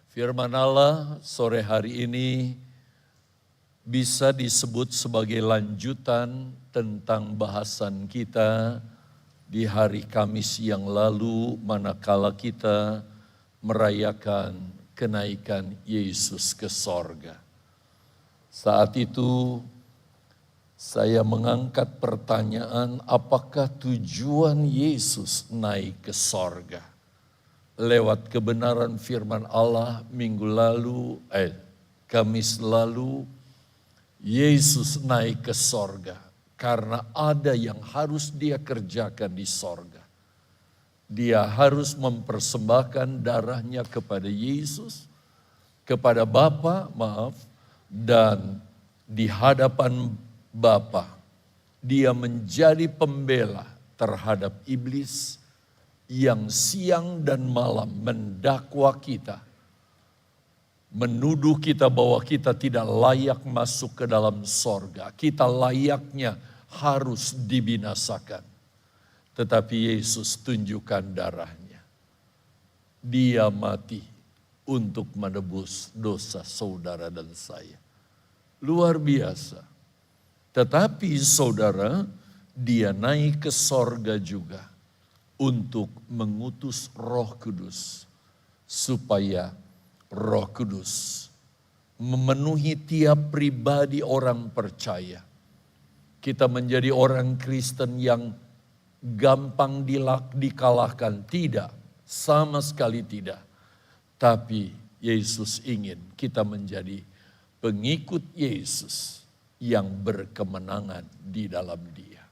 Firman Allah sore hari ini bisa disebut sebagai lanjutan tentang bahasan kita di hari Kamis yang lalu manakala kita merayakan kenaikan Yesus ke sorga. Saat itu saya mengangkat pertanyaan, apakah tujuan Yesus naik ke sorga? Lewat kebenaran firman Allah Kamis lalu, Yesus naik ke sorga karena ada yang harus dia kerjakan di sorga. Dia harus mempersembahkan darahnya kepada Yesus, kepada Bapa, dan di hadapan Bapa, dia menjadi pembela terhadap iblis yang siang dan malam mendakwa kita, menuduh kita bahwa kita tidak layak masuk ke dalam sorga. Kita layaknya harus dibinasakan. Tetapi Yesus tunjukkan darahnya. Dia mati untuk menebus dosa saudara dan saya. Luar biasa. Tetapi saudara, dia naik ke sorga juga untuk mengutus Roh Kudus, supaya Roh Kudus memenuhi tiap pribadi orang percaya. Kita menjadi orang Kristen yang gampang dikalahkan, tidak, sama sekali tidak. Tapi Yesus ingin kita menjadi pengikut Yesus yang berkemenangan di dalam Dia.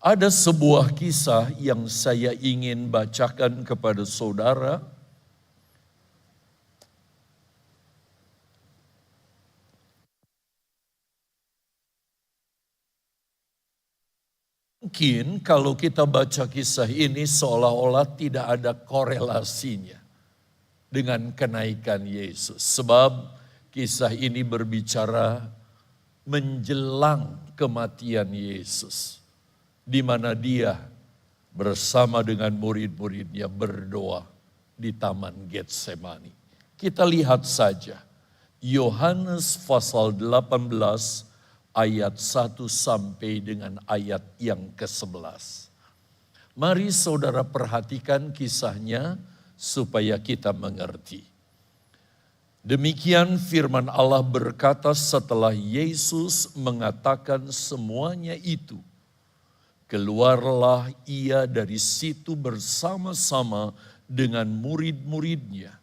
Ada sebuah kisah yang saya ingin bacakan kepada saudara. Mungkin kalau kita baca kisah ini seolah-olah tidak ada korelasinya dengan kenaikan Yesus. Sebab kisah ini berbicara menjelang kematian Yesus, di mana dia bersama dengan murid-muridnya berdoa di Taman Getsemani. Kita lihat saja Yohanes pasal 18 ayat 1 sampai dengan ayat yang ke-11. Mari saudara perhatikan kisahnya supaya kita mengerti. Demikian firman Allah berkata, setelah Yesus mengatakan semuanya itu, keluarlah ia dari situ bersama-sama dengan murid-muridnya,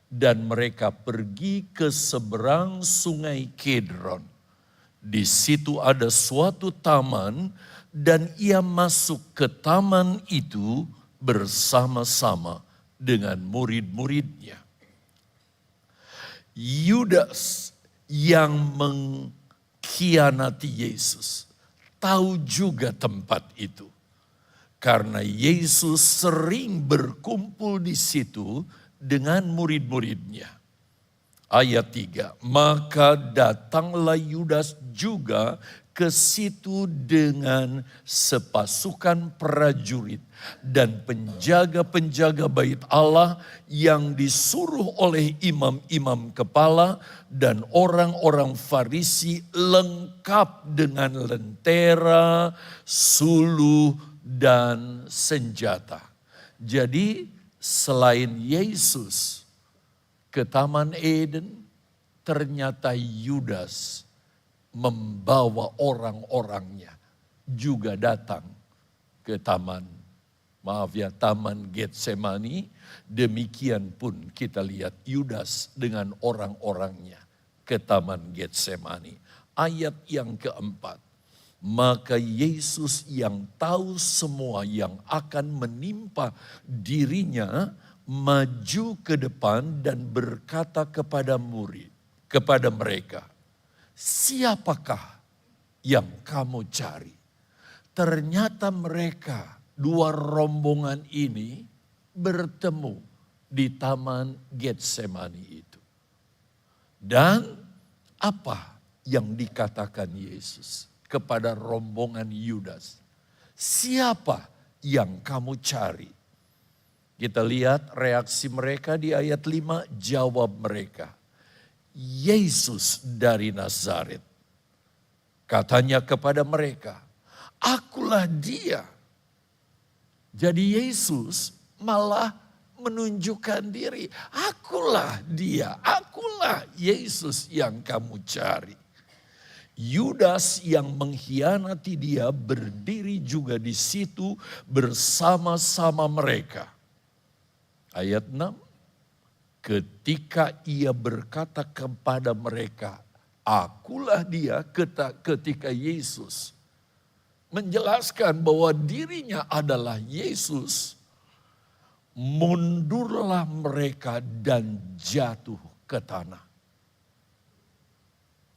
dan mereka pergi ke seberang sungai Kedron. Di situ ada suatu taman, dan ia masuk ke taman itu bersama-sama dengan murid-muridnya. Yudas yang mengkhianati Yesus tahu juga tempat itu, karena Yesus sering berkumpul di situ dengan murid-muridnya. Ayat 3, maka datanglah Yudas juga ke situ dengan sepasukan prajurit dan penjaga-penjaga bait Allah yang disuruh oleh imam-imam kepala dan orang-orang Farisi, lengkap dengan lentera, suluh, dan senjata. Jadi selain Yesus ke Taman Eden, ternyata Yudas membawa orang-orangnya juga datang ke Taman Getsemani. Demikian pun kita lihat Yudas dengan orang-orangnya ke Taman Getsemani. Ayat yang keempat, maka Yesus yang tahu semua yang akan menimpa dirinya maju ke depan dan berkata kepada mereka, siapakah yang kamu cari? Ternyata mereka, dua rombongan ini bertemu di Taman Getsemani itu. Dan apa yang dikatakan Yesus kepada rombongan Yudas? Siapa yang kamu cari? Kita lihat reaksi mereka di ayat 5, jawab mereka, Yesus dari Nazaret. Katanya kepada mereka, akulah dia. Jadi Yesus malah menunjukkan diri. Akulah dia, akulah Yesus yang kamu cari. Yudas yang mengkhianati dia berdiri juga di situ bersama-sama mereka. Ayat 6, ketika ia berkata kepada mereka, akulah dia, ketika Yesus menjelaskan bahwa dirinya adalah Yesus, mundurlah mereka dan jatuh ke tanah.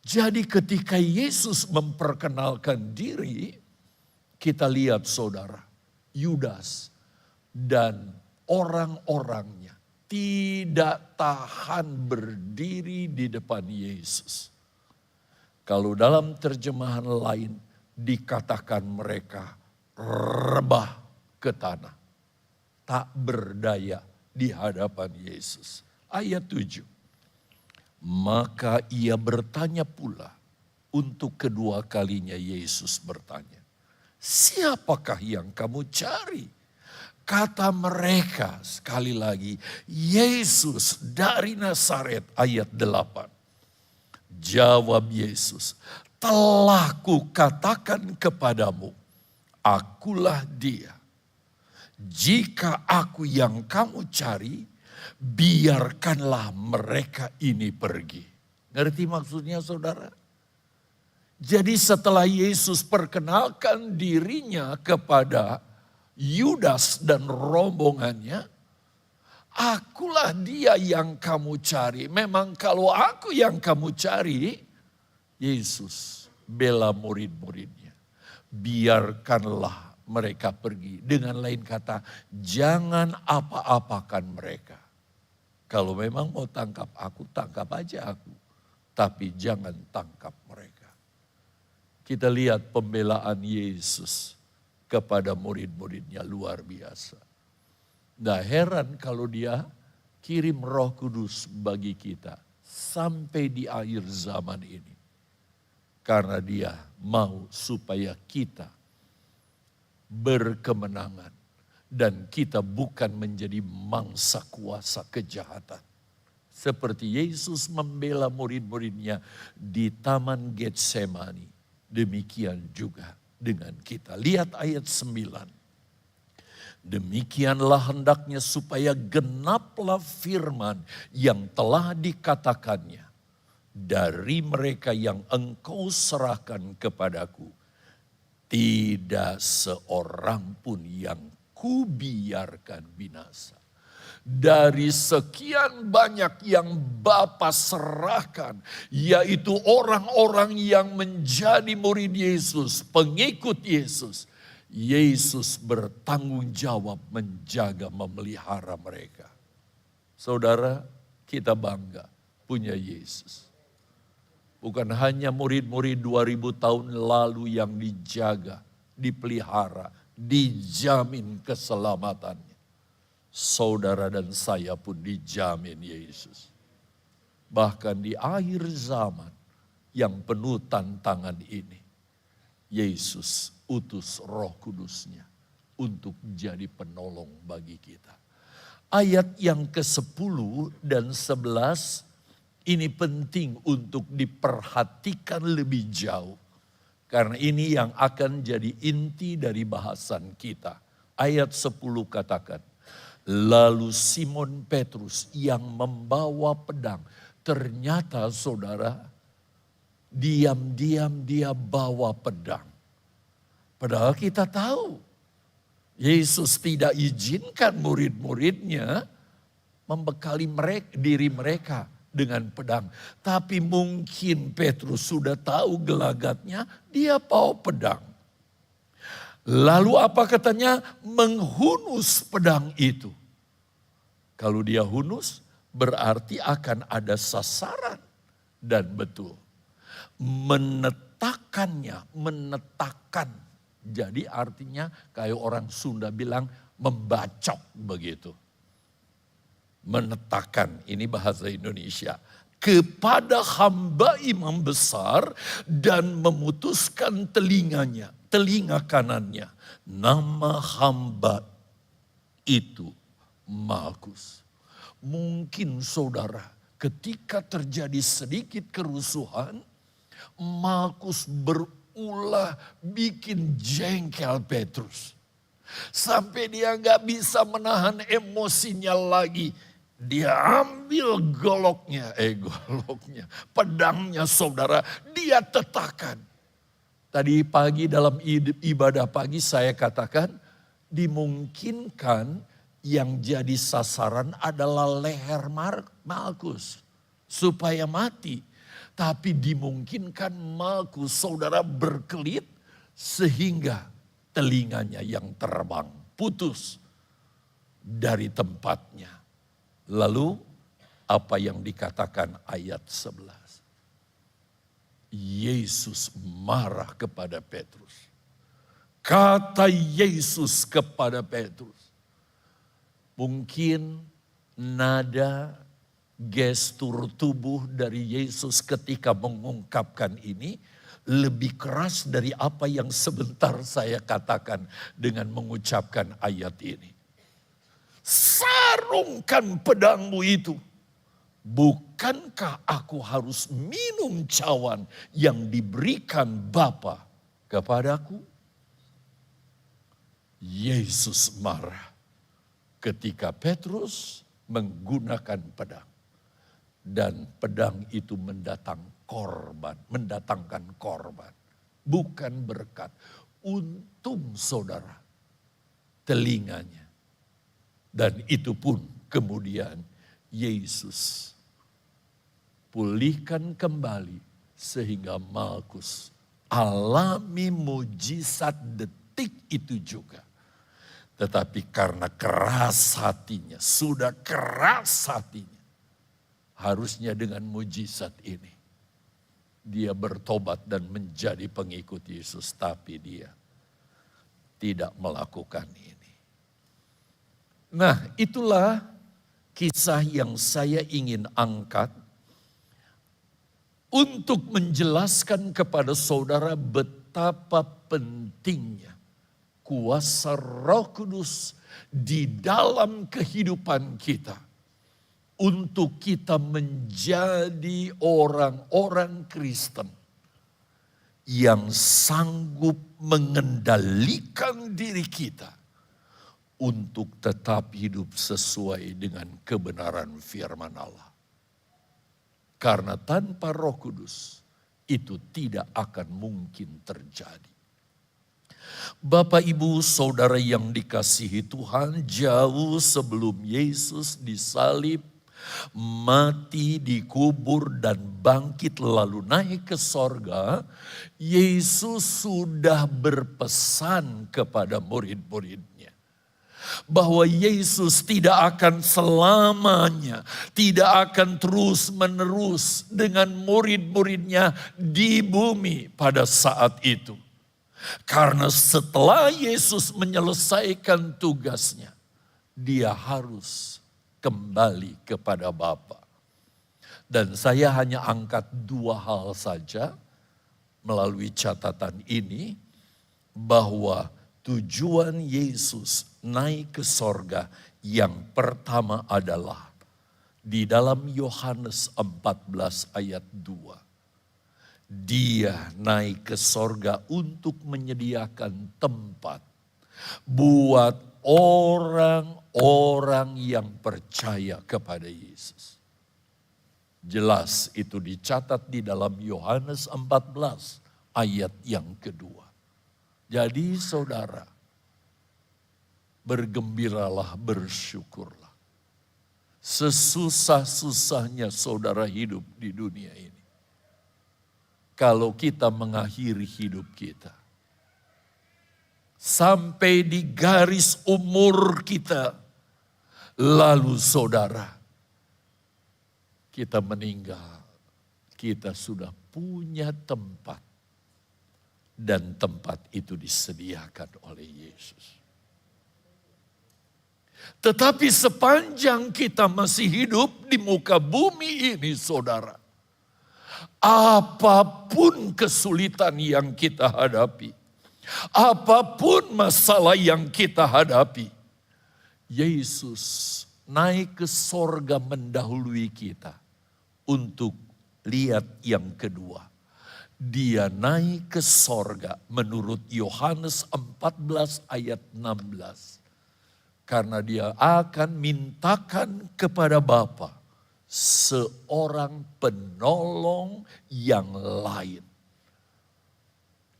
Jadi ketika Yesus memperkenalkan diri, kita lihat saudara, Yudas dan orang-orangnya tidak tahan berdiri di depan Yesus. Kalau dalam terjemahan lain dikatakan mereka rebah ke tanah, tak berdaya di hadapan Yesus. Ayat 7. Maka ia bertanya pula, untuk kedua kalinya Yesus bertanya, siapakah yang kamu cari? Kata mereka sekali lagi, Yesus dari Nazaret. Ayat 8. Jawab Yesus, telah kukatakan kepadamu, akulah dia. Jika aku yang kamu cari, biarkanlah mereka ini pergi. Ngerti maksudnya saudara? Jadi setelah Yesus perkenalkan dirinya kepada Yudas dan rombongannya, akulah dia yang kamu cari. Memang kalau aku yang kamu cari, Yesus bela murid-muridnya. Biarkanlah mereka pergi. Dengan lain kata, jangan apa-apakan mereka. Kalau memang mau tangkap aku, tangkap aja aku. Tapi jangan tangkap mereka. Kita lihat pembelaan Yesus kepada murid-muridnya luar biasa. Nah heran kalau dia kirim Roh Kudus bagi kita sampai di akhir zaman ini. Karena dia mau supaya kita berkemenangan. Dan kita bukan menjadi mangsa kuasa kejahatan. Seperti Yesus membela murid-muridnya di Taman Getsemani. Demikian juga dengan kita. Lihat ayat 9. Demikianlah hendaknya supaya genaplah firman yang telah dikatakannya. Dari mereka yang engkau serahkan kepadaku, tidak seorang pun yang kubiarkan binasa. Dari sekian banyak yang Bapa serahkan, yaitu orang-orang yang menjadi murid Yesus, pengikut Yesus. Yesus bertanggung jawab menjaga, memelihara mereka. Saudara, kita bangga punya Yesus. Bukan hanya murid-murid 2000 tahun lalu yang dijaga, dipelihara, dijamin keselamatannya. Saudara dan saya pun dijamin Yesus. Bahkan di akhir zaman yang penuh tantangan ini, Yesus utus Roh Kudusnya untuk jadi penolong bagi kita. Ayat yang ke-10 dan 11 ini penting untuk diperhatikan lebih jauh. Karena ini yang akan jadi inti dari bahasan kita. Ayat 10 katakan, lalu Simon Petrus yang membawa pedang. Ternyata saudara, diam-diam dia bawa pedang. Padahal kita tahu, Yesus tidak izinkan murid-muridnya membekali diri mereka dengan pedang. Tapi mungkin Petrus sudah tahu gelagatnya, dia bawa pedang. Lalu apa katanya? Menghunus pedang itu. Kalau dia hunus, berarti akan ada sasaran. Dan betul. Menetakkannya, menetakkan. Jadi artinya kayak orang Sunda bilang membacok begitu. menetapkan, ini bahasa Indonesia, kepada hamba imam besar dan memutuskan telinga kanannya. Nama hamba itu Malkus. Mungkin saudara, ketika terjadi sedikit kerusuhan, Malkus berulah bikin jengkel Petrus. Sampai dia gak bisa menahan emosinya lagi. Dia ambil goloknya, pedangnya saudara, dia tetakkan. Tadi pagi dalam ibadah pagi saya katakan, dimungkinkan yang jadi sasaran adalah leher Malkus supaya mati. Tapi dimungkinkan Malkus saudara berkelit sehingga telinganya yang terbang putus dari tempatnya. Lalu apa yang dikatakan ayat 11? Yesus marah kepada Petrus. Kata Yesus kepada Petrus. Mungkin nada gestur tubuh dari Yesus ketika mengungkapkan ini lebih keras dari apa yang sebentar saya katakan dengan mengucapkan ayat ini. Sarungkan pedangmu itu. Bukankah aku harus minum cawan yang diberikan Bapa kepadaku? Yesus marah ketika Petrus menggunakan pedang. Dan pedang itu mendatangkan korban. Bukan berkat. Untung saudara, telinganya. Dan itu pun kemudian Yesus pulihkan kembali sehingga Malkus alami mujizat detik itu juga. Tetapi karena keras hatinya, sudah keras hatinya, harusnya dengan mujizat ini dia bertobat dan menjadi pengikut Yesus, tapi dia tidak melakukan ini. Nah, itulah kisah yang saya ingin angkat untuk menjelaskan kepada saudara betapa pentingnya kuasa Roh Kudus di dalam kehidupan kita untuk kita menjadi orang-orang Kristen yang sanggup mengendalikan diri kita untuk tetap hidup sesuai dengan kebenaran firman Allah. Karena tanpa Roh Kudus itu tidak akan mungkin terjadi. Bapak, Ibu, Saudara yang dikasihi Tuhan, jauh sebelum Yesus disalib, mati, dikubur, dan bangkit lalu naik ke sorga, Yesus sudah berpesan kepada murid-muridnya bahwa Yesus tidak akan selamanya, tidak akan terus-menerus dengan murid-muridnya di bumi pada saat itu. Karena setelah Yesus menyelesaikan tugasnya, dia harus kembali kepada Bapa. Dan saya hanya angkat dua hal saja melalui catatan ini, bahwa tujuan Yesus naik ke sorga yang pertama adalah di dalam Yohanes 14 ayat 2. Dia naik ke sorga untuk menyediakan tempat buat orang-orang yang percaya kepada Yesus. Jelas itu dicatat di dalam Yohanes 14 ayat yang kedua. Jadi saudara, bergembiralah, bersyukurlah. Sesusah-susahnya saudara hidup di dunia ini. Kalau kita mengakhiri hidup kita, sampai di garis umur kita, lalu saudara, kita meninggal, kita sudah punya tempat. Dan tempat itu disediakan oleh Yesus. Tetapi sepanjang kita masih hidup di muka bumi ini, saudara, apapun kesulitan yang kita hadapi, apapun masalah yang kita hadapi, Yesus naik ke sorga mendahului kita untuk lihat yang kedua. Dia naik ke sorga menurut Yohanes 14 ayat 16. Karena dia akan mintakan kepada Bapa seorang penolong yang lain.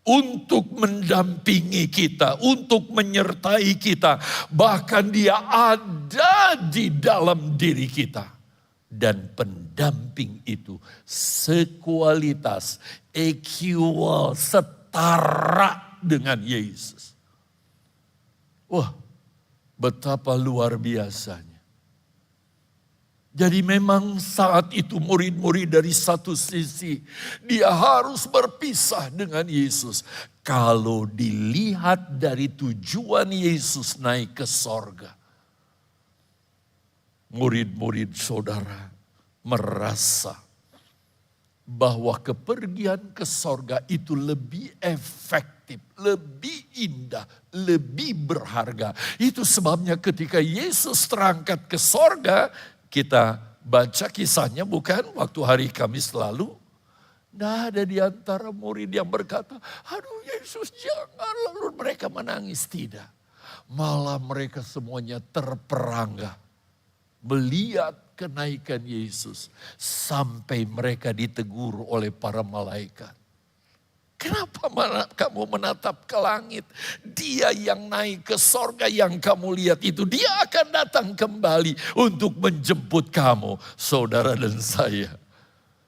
Untuk mendampingi kita, untuk menyertai kita. Bahkan dia ada di dalam diri kita. Dan pendamping itu sekualitas, equal, setara dengan Yesus. Wah, betapa luar biasanya. Jadi memang saat itu murid-murid dari satu sisi, dia harus berpisah dengan Yesus. Kalau dilihat dari tujuan Yesus naik ke sorga, murid-murid saudara merasa bahwa kepergian ke sorga itu lebih efektif, lebih indah, lebih berharga. Itu sebabnya ketika Yesus terangkat ke sorga, kita baca kisahnya bukan waktu hari Kamis lalu. Tidak ada di antara murid yang berkata, aduh Yesus jangan, lalu mereka menangis. Tidak, malah mereka semuanya terperangah melihat kenaikan Yesus sampai mereka ditegur oleh para malaikat. Kenapa kamu menatap ke langit? Dia yang naik ke sorga yang kamu lihat itu, dia akan datang kembali untuk menjemput kamu, saudara dan saya.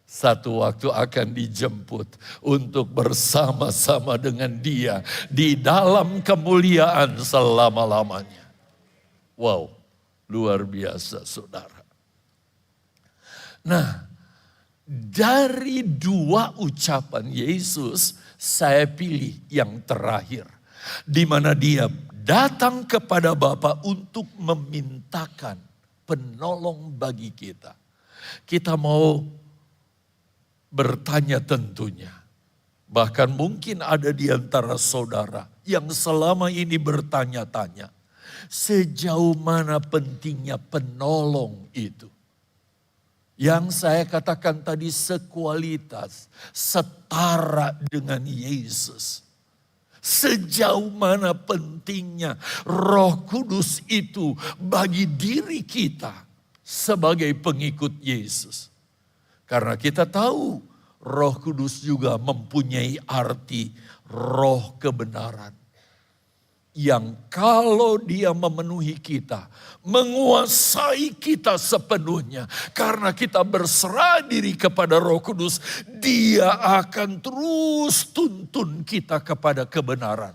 Satu waktu akan dijemput untuk bersama-sama dengan dia di dalam kemuliaan selama-lamanya. Wow. Luar biasa, saudara. Nah, dari dua ucapan Yesus, saya pilih yang terakhir. Di mana dia datang kepada Bapa untuk memintakan penolong bagi kita. Kita mau bertanya tentunya. Bahkan mungkin ada di antara saudara yang selama ini bertanya-tanya. Sejauh mana pentingnya penolong itu. Yang saya katakan tadi sekualitas, setara dengan Yesus. Sejauh mana pentingnya Roh Kudus itu bagi diri kita sebagai pengikut Yesus. Karena kita tahu Roh Kudus juga mempunyai arti roh kebenaran. Yang kalau dia memenuhi kita, menguasai kita sepenuhnya. Karena kita berserah diri kepada Roh Kudus, dia akan terus tuntun kita kepada kebenaran.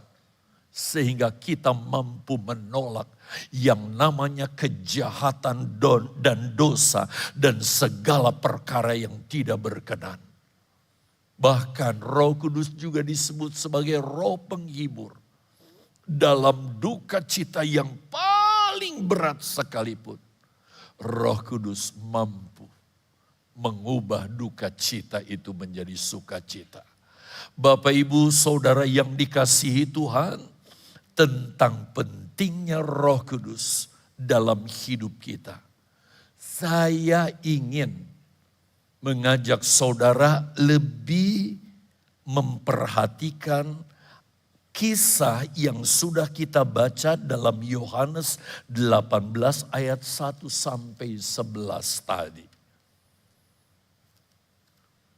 Sehingga kita mampu menolak yang namanya kejahatan dan dosa dan segala perkara yang tidak berkenan. Bahkan Roh Kudus juga disebut sebagai roh penghibur. Dalam duka cita yang paling berat sekalipun, Roh Kudus mampu mengubah duka cita itu menjadi sukacita. Bapak, Ibu, Saudara yang dikasihi Tuhan, tentang pentingnya Roh Kudus dalam hidup kita. Saya ingin mengajak saudara lebih memperhatikan kisah yang sudah kita baca dalam Yohanes 18 ayat 1 sampai 11 tadi.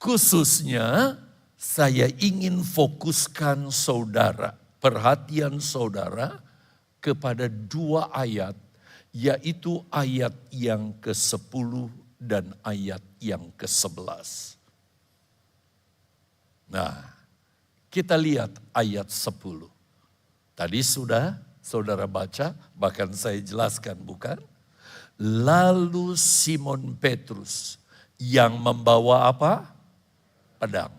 Khususnya saya ingin fokuskan saudara, perhatian saudara kepada dua ayat, yaitu ayat yang ke-10 dan ayat yang ke-11. Nah, kita lihat ayat 10. Tadi sudah saudara baca, bahkan saya jelaskan bukan? Lalu Simon Petrus yang membawa apa? Pedang.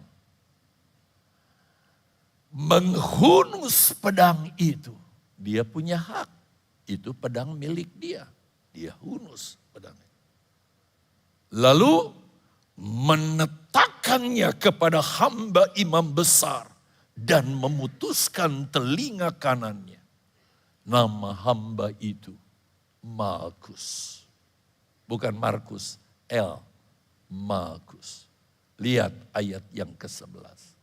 Menghunus pedang itu. Dia punya hak. itu pedang milik dia. Dia hunus pedangnya. Lalu menetakannya kepada hamba imam besar dan memutuskan telinga kanannya. Nama hamba itu Malkus. Bukan Markus, Malkus. Lihat ayat yang ke-11.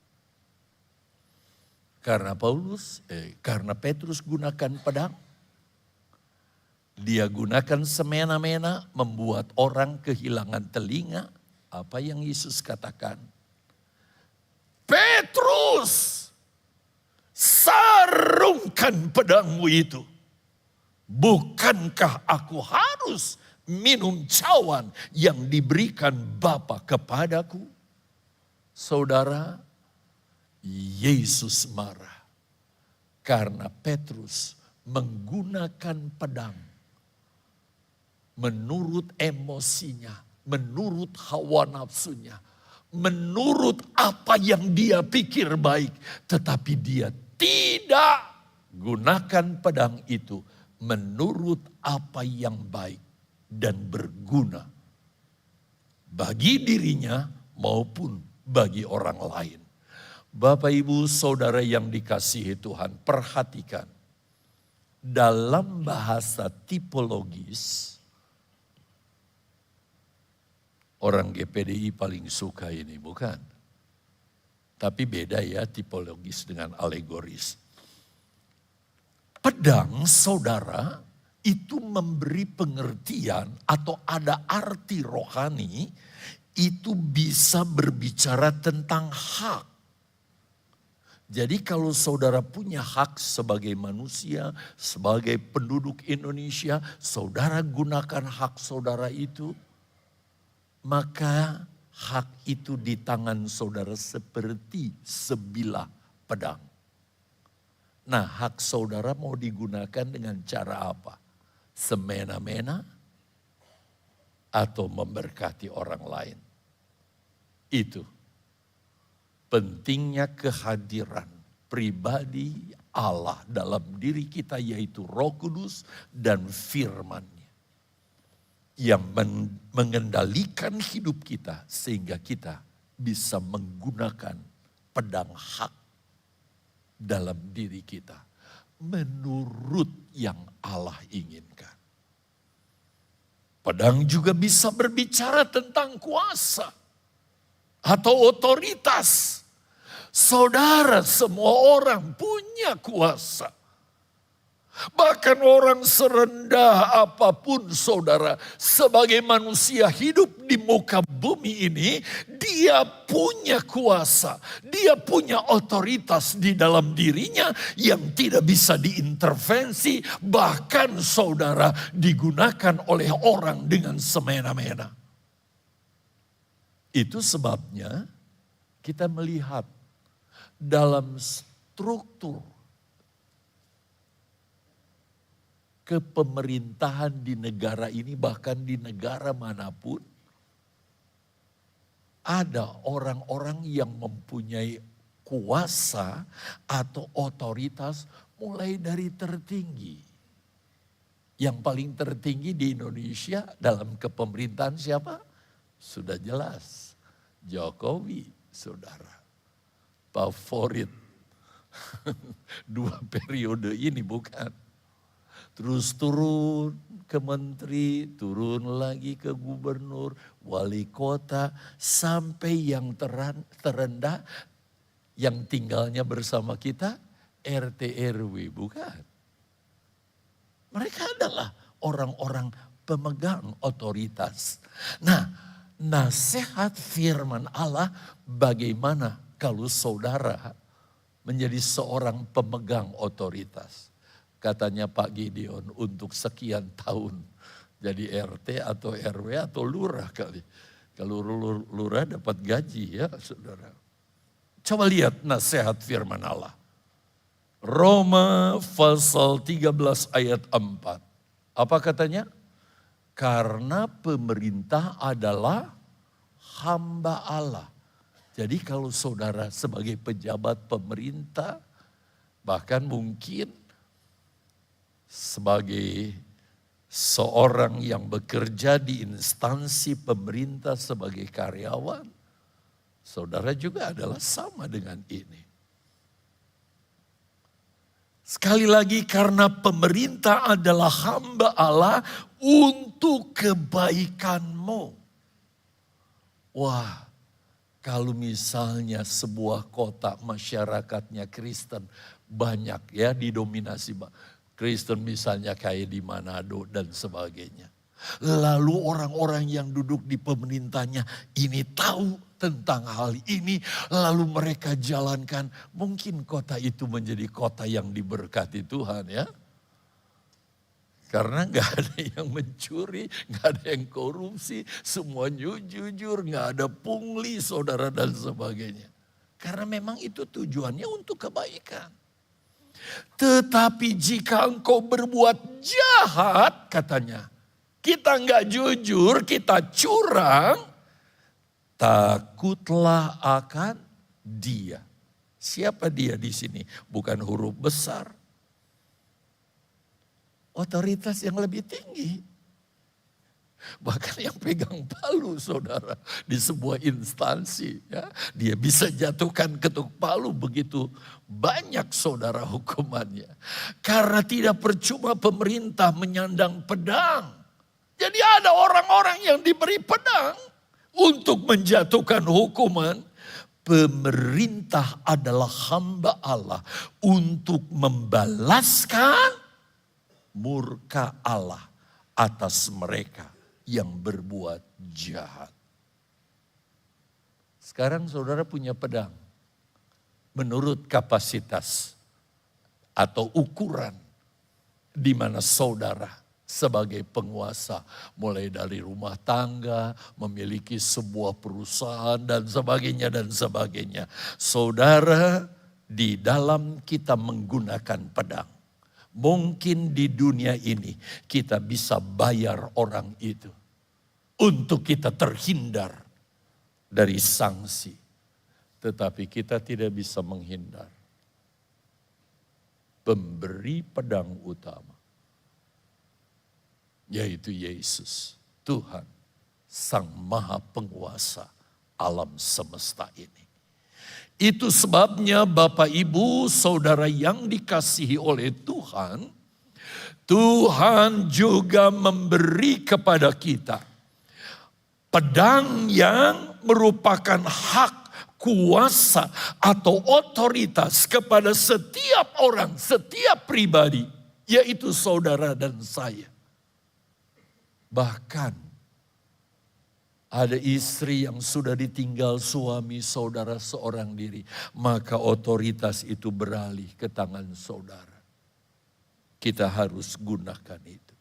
Karena Petrus gunakan pedang, dia gunakan semena-mena membuat orang kehilangan telinga. Apa yang Yesus katakan? Petrus, sarungkan pedangmu itu. Bukankah aku harus minum cawan yang diberikan Bapa kepadaku? Saudara, Yesus marah karena Petrus menggunakan pedang menurut emosinya, menurut hawa nafsunya, menurut apa yang dia pikir baik. Tetapi dia tidak gunakan pedang itu menurut apa yang baik dan berguna bagi dirinya maupun bagi orang lain. Bapak, Ibu, Saudara yang dikasihi Tuhan, perhatikan. Dalam bahasa tipologis, orang GPDI paling suka ini, bukan? Tapi beda ya tipologis dengan alegoris. Pedang, saudara, itu memberi pengertian atau ada arti rohani, itu bisa berbicara tentang hak. Jadi kalau saudara punya hak sebagai manusia, sebagai penduduk Indonesia, saudara gunakan hak saudara itu, maka hak itu di tangan saudara seperti sebilah pedang. Nah, hak saudara mau digunakan dengan cara apa? Semena-mena atau memberkati orang lain? Itu pentingnya kehadiran pribadi Allah dalam diri kita, yaitu Roh Kudus dan firman-Nya yang mengendalikan hidup kita sehingga kita bisa menggunakan pedang hak dalam diri kita menurut yang Allah inginkan. Pedang juga bisa berbicara tentang kuasa atau otoritas. Saudara, semua orang punya kuasa. Bahkan orang serendah apapun saudara, sebagai manusia hidup di muka bumi ini, dia punya kuasa, dia punya otoritas di dalam dirinya yang tidak bisa diintervensi, bahkan saudara digunakan oleh orang dengan semena-mena. Itu sebabnya kita melihat dalam struktur kepemerintahan di negara ini, bahkan di negara manapun, ada orang-orang yang mempunyai kuasa atau otoritas mulai dari tertinggi. Yang paling tertinggi di Indonesia dalam kepemerintahan siapa? Sudah jelas, Jokowi, saudara. Favorit 2 periode ini, bukan? Terus turun ke menteri, turun lagi ke gubernur, wali kota, sampai yang terendah yang tinggalnya bersama kita, RT RW, bukan? Mereka adalah orang-orang pemegang otoritas. Nah, nasihat firman Allah bagaimana kalau saudara menjadi seorang pemegang otoritas. Katanya Pak Gideon, untuk sekian tahun jadi RT atau RW atau lurah kali. Kalau lurah dapat gaji ya saudara. Coba lihat nasihat firman Allah. Roma pasal 13 ayat 4. Apa katanya? Karena pemerintah adalah hamba Allah. Jadi kalau saudara sebagai pejabat pemerintah, bahkan mungkin sebagai seorang yang bekerja di instansi pemerintah sebagai karyawan, saudara juga adalah sama dengan ini. Sekali lagi, karena pemerintah adalah hamba Allah untuk kebaikanmu. Wah, kalau misalnya sebuah kota masyarakatnya Kristen, banyak ya didominasi Kristen, misalnya kayak di Manado dan sebagainya. Lalu orang-orang yang duduk di pemerintahnya ini tahu tentang hal ini, lalu mereka jalankan. Mungkin kota itu menjadi kota yang diberkati Tuhan ya. Karena gak ada yang mencuri, gak ada yang korupsi, semua jujur, gak ada pungli, saudara dan sebagainya. Karena memang itu tujuannya untuk kebaikan. Tetapi jika engkau berbuat jahat, katanya, kita gak jujur, kita curang, takutlah akan dia. Siapa dia di sini? Bukan huruf besar. Otoritas yang lebih tinggi. Bahkan yang pegang palu, saudara, di sebuah instansi. Ya, dia bisa jatuhkan ketuk palu, begitu banyak, saudara, hukumannya. Karena tidak percuma pemerintah menyandang pedang. Jadi ada orang-orang yang diberi pedang untuk menjatuhkan hukuman. Pemerintah adalah hamba Allah untuk membalaskan murka Allah atas mereka yang berbuat jahat. Sekarang saudara punya pedang. Menurut kapasitas atau ukuran di mana saudara sebagai penguasa, mulai dari rumah tangga, memiliki sebuah perusahaan dan sebagainya dan sebagainya. Saudara, di dalam kita menggunakan pedang, mungkin di dunia ini kita bisa bayar orang itu untuk kita terhindar dari sanksi. Tetapi kita tidak bisa menghindar pemberi pedang utama, yaitu Yesus, Tuhan, Sang Maha Penguasa alam semesta ini. Itu sebabnya Bapak Ibu Saudara yang dikasihi oleh Tuhan, Tuhan juga memberi kepada kita pedang yang merupakan hak, kuasa atau otoritas kepada setiap orang, setiap pribadi, yaitu saudara dan saya. Bahkan ada istri yang sudah ditinggal suami, saudara seorang diri. Maka otoritas itu beralih ke tangan saudara. Kita harus gunakan itu.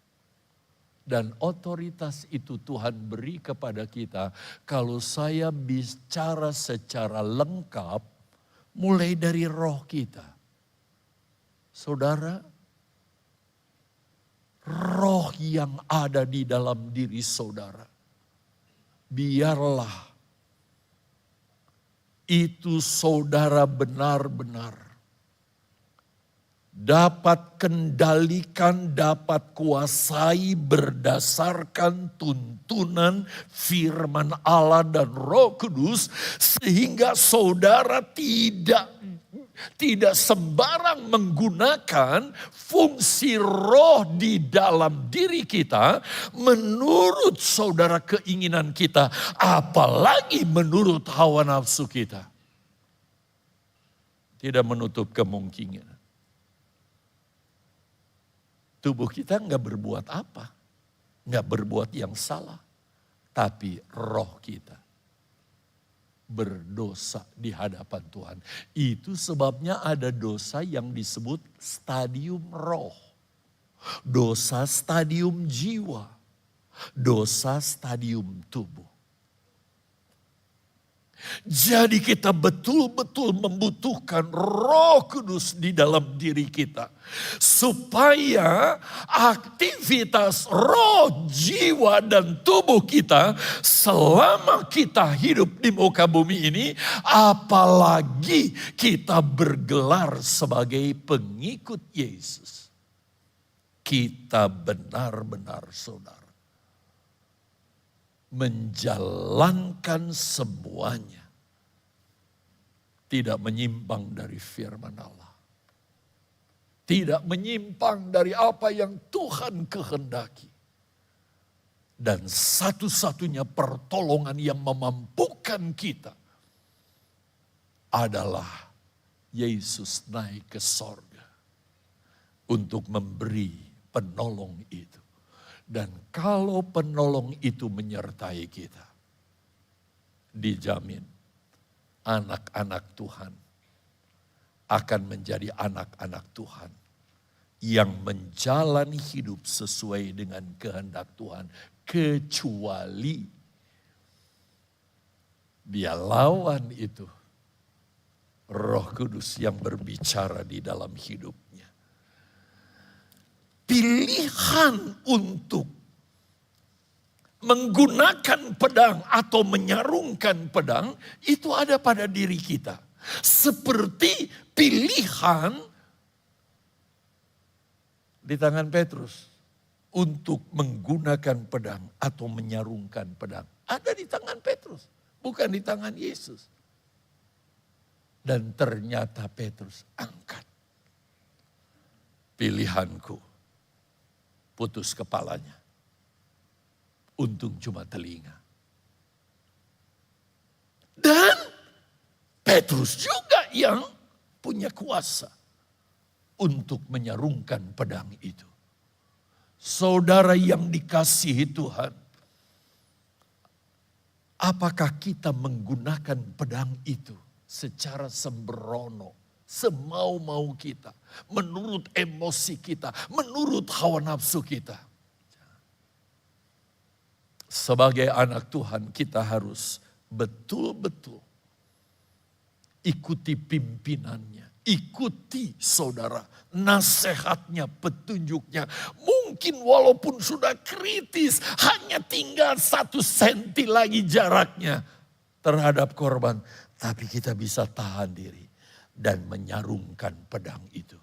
Dan otoritas itu Tuhan beri kepada kita. Kalau saya bicara secara lengkap, mulai dari roh kita. Saudara, roh yang ada di dalam diri saudara, biarlah itu saudara benar-benar dapat kendalikan, dapat kuasai berdasarkan tuntunan firman Allah dan Roh Kudus, sehingga saudara tidak sembarang menggunakan fungsi roh di dalam diri kita menurut saudara keinginan kita, apalagi menurut hawa nafsu kita. Tidak menutup kemungkinan tubuh kita nggak berbuat apa, nggak berbuat yang salah, tapi roh kita berdosa di hadapan Tuhan. Itu sebabnya ada dosa yang disebut stadium roh, dosa stadium jiwa, dosa stadium tubuh. Jadi kita betul-betul membutuhkan Roh Kudus di dalam diri kita, supaya aktivitas roh, jiwa, dan tubuh kita selama kita hidup di muka bumi ini, apalagi kita bergelar sebagai pengikut Yesus, kita benar-benar saudara menjalankan semuanya, tidak menyimpang dari firman Allah, tidak menyimpang dari apa yang Tuhan kehendaki. Dan satu-satunya pertolongan yang memampukan kita adalah Yesus naik ke sorga untuk memberi penolong itu. Dan kalau penolong itu menyertai kita, dijamin anak-anak Tuhan akan menjadi anak-anak Tuhan yang menjalani hidup sesuai dengan kehendak Tuhan. Kecuali dia lawan itu, Roh Kudus yang berbicara di dalam hidupnya. Pilihan untuk menggunakan pedang atau menyarungkan pedang itu ada pada diri kita. Seperti pilihan di tangan Petrus untuk menggunakan pedang atau menyarungkan pedang. Ada di tangan Petrus, bukan di tangan Yesus. Dan ternyata Petrus angkat. Pilihanku, putus kepalanya. Untung cuma telinga. Dan Petrus juga yang punya kuasa untuk menyarungkan pedang itu. Saudara yang dikasihi Tuhan, apakah kita menggunakan pedang itu secara sembrono, semau-mau kita, menurut emosi kita, menurut hawa nafsu kita? Sebagai anak Tuhan kita harus betul-betul ikuti pimpinannya, ikuti saudara, nasihatnya, petunjuknya. Mungkin walaupun sudah kritis, hanya tinggal 1 senti lagi jaraknya terhadap korban. Tapi kita bisa tahan diri dan menyarungkan pedang itu.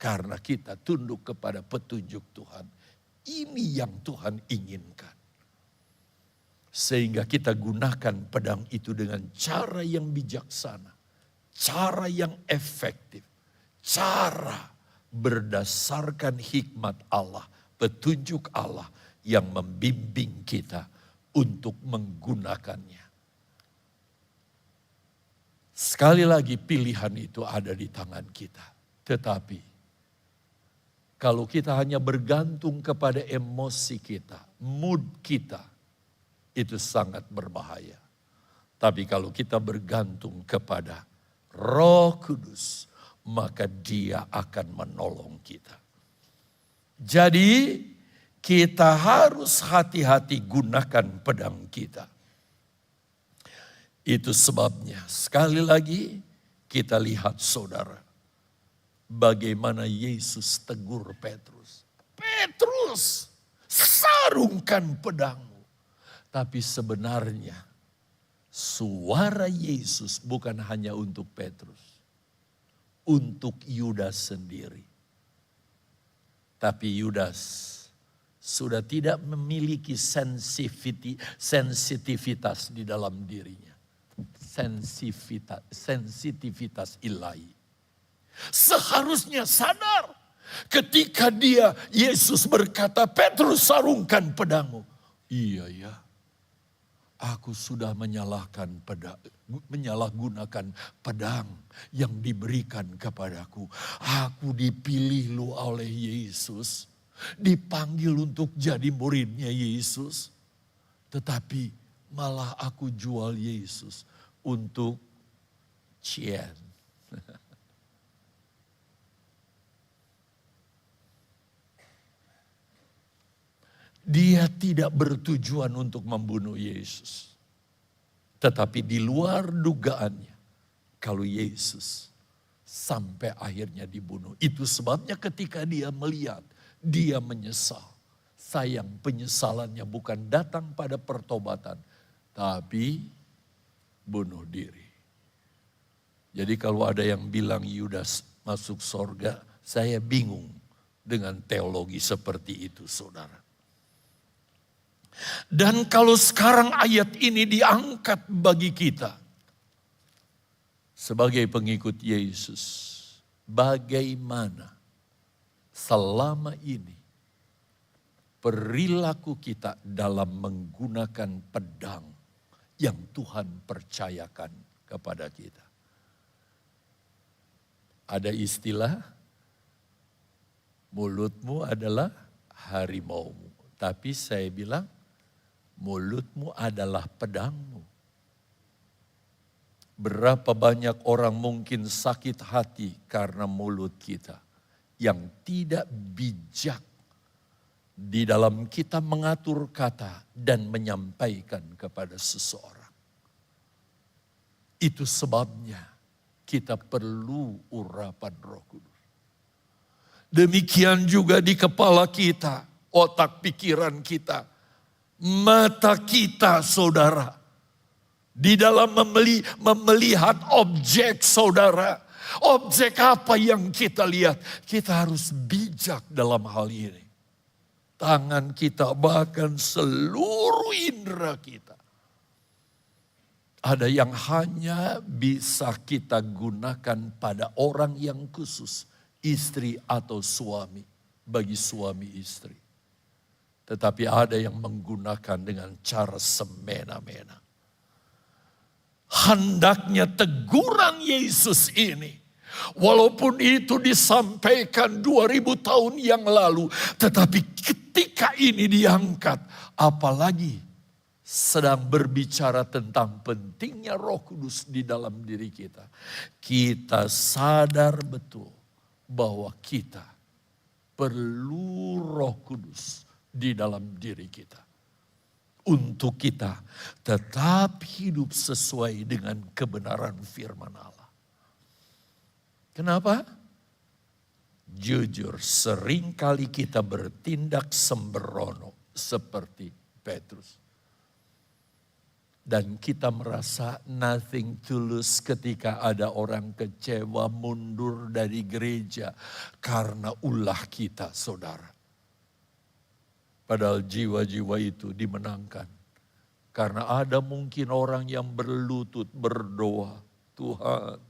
Karena kita tunduk kepada petunjuk Tuhan. Ini yang Tuhan inginkan. Sehingga kita gunakan pedang itu dengan cara yang bijaksana. Cara yang efektif. Cara berdasarkan hikmat Allah. Petunjuk Allah yang membimbing kita untuk menggunakannya. Sekali lagi pilihan itu ada di tangan kita. Tetapi kalau kita hanya bergantung kepada emosi kita, mood kita, itu sangat berbahaya. Tapi kalau kita bergantung kepada Roh Kudus, maka Dia akan menolong kita. Jadi kita harus hati-hati gunakan pedang kita. Itu sebabnya sekali lagi kita lihat saudara, bagaimana Yesus tegur Petrus. Petrus, sarungkan pedangmu. Tapi sebenarnya suara Yesus bukan hanya untuk Petrus, untuk Yudas sendiri. Tapi Yudas sudah tidak memiliki sensitivitas di dalam dirinya. Sensitivitas ilahi. Seharusnya sadar ketika Yesus berkata, Petrus sarungkan pedangmu. Iya ya, aku sudah menyalahgunakan pedang yang diberikan kepadaku. Aku dipilih oleh Yesus, dipanggil untuk jadi muridnya Yesus. Tetapi malah aku jual Yesus untuk cien. Dia tidak bertujuan untuk membunuh Yesus. Tetapi di luar dugaannya, kalau Yesus sampai akhirnya dibunuh. Itu sebabnya ketika dia melihat, dia menyesal. Sayang, penyesalannya bukan datang pada pertobatan, tapi bunuh diri. Jadi kalau ada yang bilang Yudas masuk sorga, saya bingung dengan teologi seperti itu, saudara. Dan kalau sekarang ayat ini diangkat bagi kita sebagai pengikut Yesus, bagaimana selama ini perilaku kita dalam menggunakan pedang yang Tuhan percayakan kepada kita. Ada istilah, mulutmu adalah harimaumu. Tapi saya bilang, mulutmu adalah pedangmu. Berapa banyak orang mungkin sakit hati karena mulut kita yang tidak bijak di dalam kita mengatur kata dan menyampaikan kepada seseorang. Itu sebabnya kita perlu urapan Roh Kudus. Demikian juga di kepala kita, otak pikiran kita, mata kita, saudara. Di dalam melihat objek, saudara. Objek apa yang kita lihat? Kita harus bijak dalam hal ini. Tangan kita, bahkan seluruh indera kita. Ada yang hanya bisa kita gunakan pada orang yang khusus. Istri atau suami. Bagi suami istri. Tetapi ada yang menggunakan dengan cara semena-mena. Hendaknya teguran Yesus ini, walaupun itu disampaikan 2000 tahun yang lalu, tetapi ketika ini diangkat, apalagi sedang berbicara tentang pentingnya Roh Kudus di dalam diri kita. Kita sadar betul bahwa kita perlu Roh Kudus di dalam diri kita. Untuk kita tetap hidup sesuai dengan kebenaran firman Allah. Kenapa? Jujur, seringkali kita bertindak sembrono seperti Petrus. Dan kita merasa nothing to lose ketika ada orang kecewa mundur dari gereja karena ulah kita, saudara. Padahal jiwa-jiwa itu dimenangkan. Karena ada mungkin orang yang berlutut berdoa, Tuhan,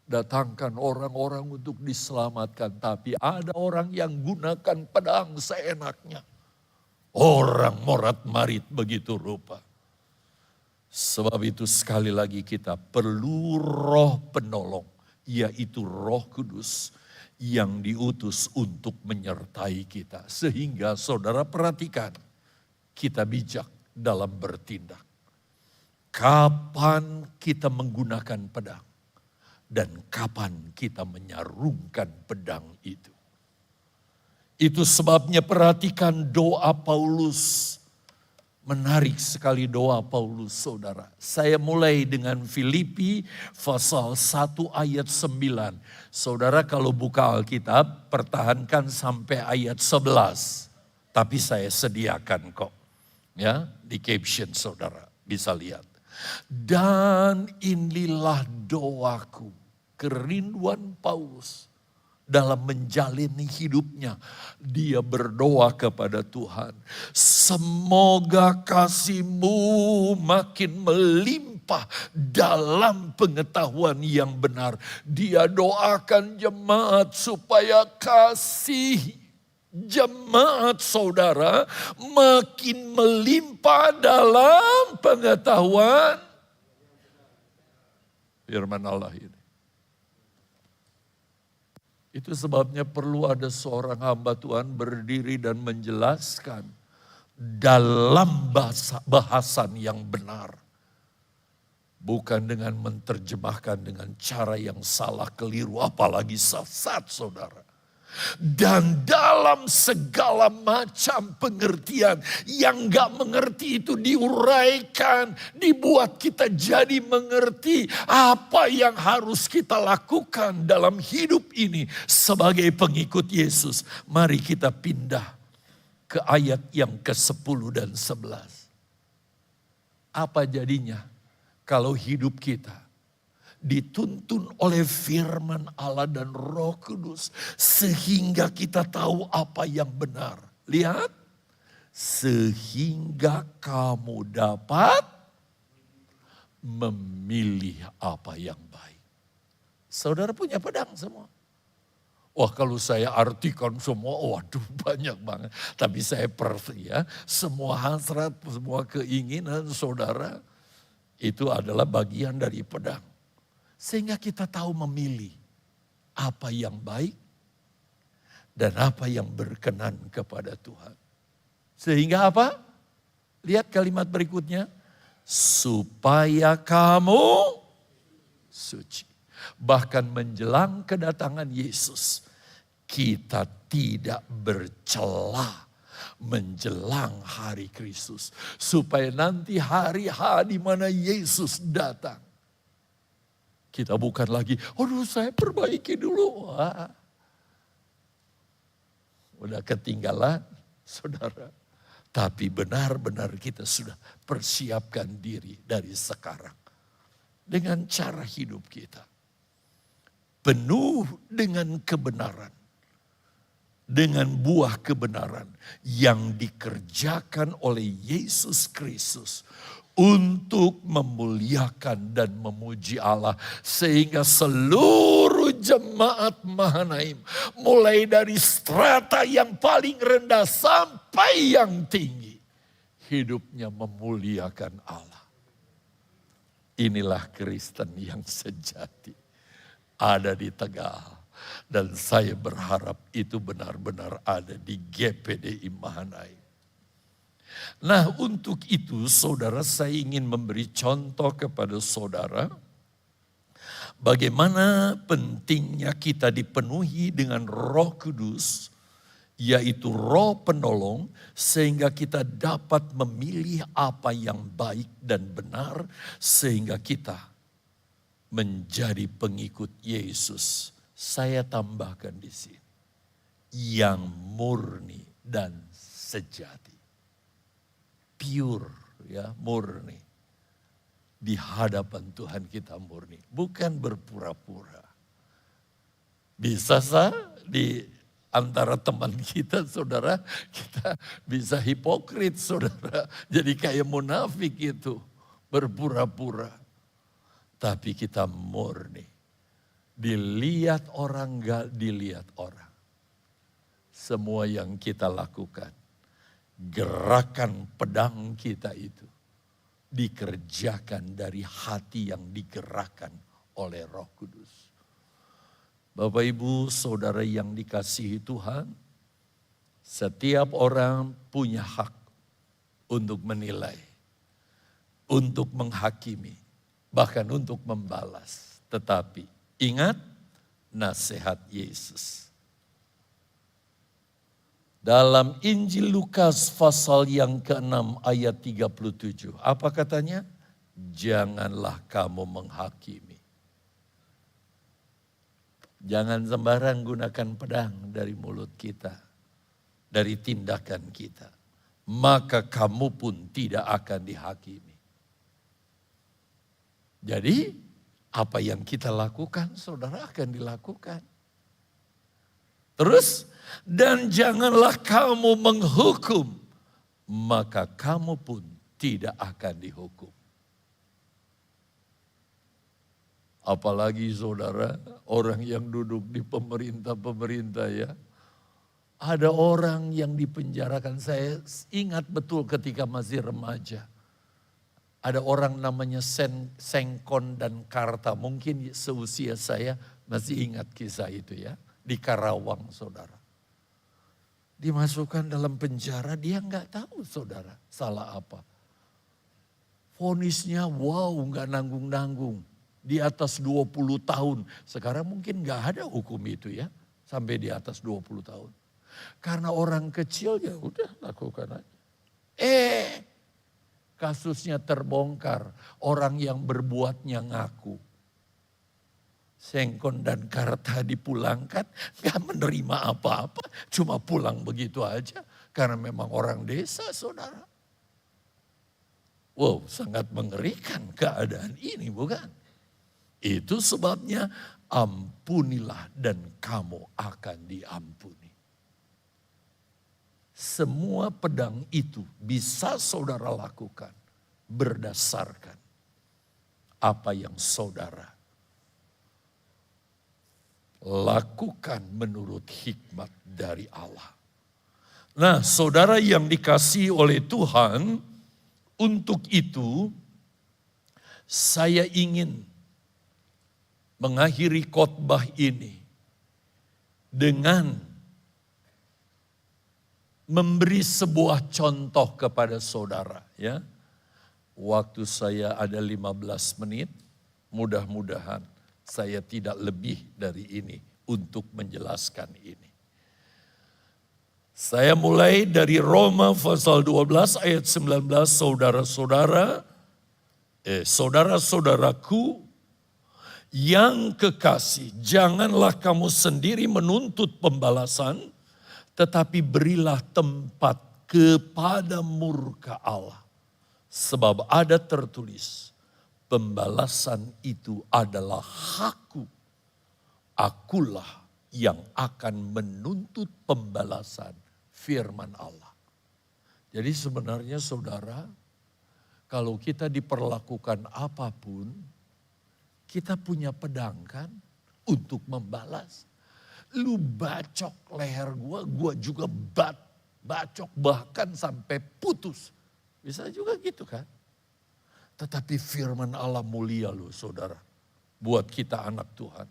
datangkan orang-orang untuk diselamatkan. Tapi ada orang yang gunakan pedang seenaknya. Orang morat-marit begitu rupa. Sebab itu sekali lagi kita perlu roh penolong, yaitu Roh Kudus yang diutus untuk menyertai kita. Sehingga saudara perhatikan, kita bijak dalam bertindak. Kapan kita menggunakan pedang dan kapan kita menyarungkan pedang itu. Itu sebabnya perhatikan doa Paulus. Menarik sekali doa Paulus, saudara. Saya mulai dengan Filipi pasal 1 ayat 9. Saudara kalau buka Alkitab, pertahankan sampai ayat 11. Tapi saya sediakan kok. Ya, di caption saudara bisa lihat. Dan inilah doaku, kerinduan Paulus. Dalam menjalani hidupnya, dia berdoa kepada Tuhan. Semoga kasih-Mu makin melimpah dalam pengetahuan yang benar. Dia doakan jemaat supaya kasih jemaat saudara makin melimpah dalam pengetahuan firman Allah ini. Itu sebabnya perlu ada seorang hamba Tuhan berdiri dan menjelaskan dalam bahasan yang benar. Bukan dengan menerjemahkan dengan cara yang salah, keliru, apalagi sesat, saudara. Dan dalam segala macam pengertian yang gak mengerti itu diuraikan, dibuat kita jadi mengerti apa yang harus kita lakukan dalam hidup ini sebagai pengikut Yesus. Mari kita pindah ke ayat yang ke-10 dan 11. Apa jadinya kalau hidup kita dituntun oleh firman Allah dan Roh Kudus sehingga kita tahu apa yang benar. Lihat, sehingga kamu dapat memilih apa yang baik. Saudara punya pedang semua. Wah, kalau saya artikan semua, waduh banyak banget. Tapi saya semua hasrat, semua keinginan saudara itu adalah bagian dari pedang. Sehingga kita tahu memilih apa yang baik dan apa yang berkenan kepada Tuhan. Sehingga apa? Lihat kalimat berikutnya. Supaya kamu suci. Bahkan menjelang kedatangan Yesus, kita tidak bercela menjelang hari Kristus. Supaya nanti hari di mana Yesus datang. Kita bukan lagi, aduh saya perbaiki dulu. Wah, udah ketinggalan saudara. Tapi benar-benar kita sudah persiapkan diri dari sekarang. Dengan cara hidup kita. Penuh dengan kebenaran. Dengan buah kebenaran yang dikerjakan oleh Yesus Kristus untuk memuliakan dan memuji Allah sehingga seluruh jemaat Mahanaim mulai dari strata yang paling rendah sampai yang tinggi hidupnya memuliakan Allah. Inilah Kristen yang sejati ada di Tegal. Dan saya berharap itu benar-benar ada di GPDI Mahanaim. Nah, untuk itu saudara, saya ingin memberi contoh kepada saudara. Bagaimana pentingnya kita dipenuhi dengan Roh Kudus, yaitu Roh Penolong, sehingga kita dapat memilih apa yang baik dan benar, sehingga kita menjadi pengikut Yesus. Saya tambahkan di sini, yang murni dan sejati. Pure, ya, murni. Di hadapan Tuhan kita murni, bukan berpura-pura. Bisa di antara teman kita, saudara, kita bisa hipokrit, saudara. Jadi kayak munafik itu, berpura-pura. Tapi kita murni. Dilihat orang, gak dilihat orang. Semua yang kita lakukan, gerakan pedang kita itu dikerjakan dari hati yang digerakkan oleh Roh Kudus. Bapak Ibu saudara yang dikasihi Tuhan, setiap orang punya hak untuk menilai, untuk menghakimi, bahkan untuk membalas. Tetapi ingat nasihat Yesus. Dalam Injil Lukas pasal yang ke-6 ayat 37. Apa katanya? Janganlah kamu menghakimi. Jangan sembarang gunakan pedang dari mulut kita. Dari tindakan kita. Maka kamu pun tidak akan dihakimi. Jadi apa yang kita lakukan, saudara, akan dilakukan. Terus, dan janganlah kamu menghukum, maka kamu pun tidak akan dihukum. Apalagi saudara, orang yang duduk di pemerintah ya. Ada orang yang dipenjarakan, saya ingat betul ketika masih remaja. Ada orang namanya Sengkon dan Karta. Mungkin seusia saya masih ingat kisah itu ya. Di Karawang saudara. Dimasukkan dalam penjara, dia nggak tahu saudara salah apa. Vonisnya wow nggak nanggung-nanggung. Di atas 20 tahun. Sekarang mungkin nggak ada hukum itu ya. Sampai di atas 20 tahun. Karena orang kecil ya udah lakukan aja. Kasusnya terbongkar, orang yang berbuatnya ngaku. Sengkon dan Karta dipulangkan, gak menerima apa-apa, cuma pulang begitu aja. Karena memang orang desa, saudara. Wow, sangat mengerikan keadaan ini, bukan? Itu sebabnya ampunilah dan kamu akan diampuni. Semua pedang itu bisa saudara lakukan berdasarkan apa yang saudara lakukan menurut hikmat dari Allah. Nah, saudara yang dikasihi oleh Tuhan, untuk itu saya ingin mengakhiri khotbah ini dengan memberi sebuah contoh kepada saudara, ya. Waktu saya ada 15 menit, mudah-mudahan saya tidak lebih dari ini untuk menjelaskan ini. Saya mulai dari Roma pasal 12 ayat 19, saudara-saudaraku yang kekasih, janganlah kamu sendiri menuntut pembalasan, tetapi berilah tempat kepada murka Allah. Sebab ada tertulis, pembalasan itu adalah hakku. Akulah yang akan menuntut pembalasan, firman Allah. Jadi sebenarnya saudara, kalau kita diperlakukan apapun, kita punya pedang kan untuk membalas. Lu bacok leher gua juga bacok bahkan sampai putus. Bisa juga gitu kan. Tetapi firman Allah mulia loh saudara. Buat kita anak Tuhan.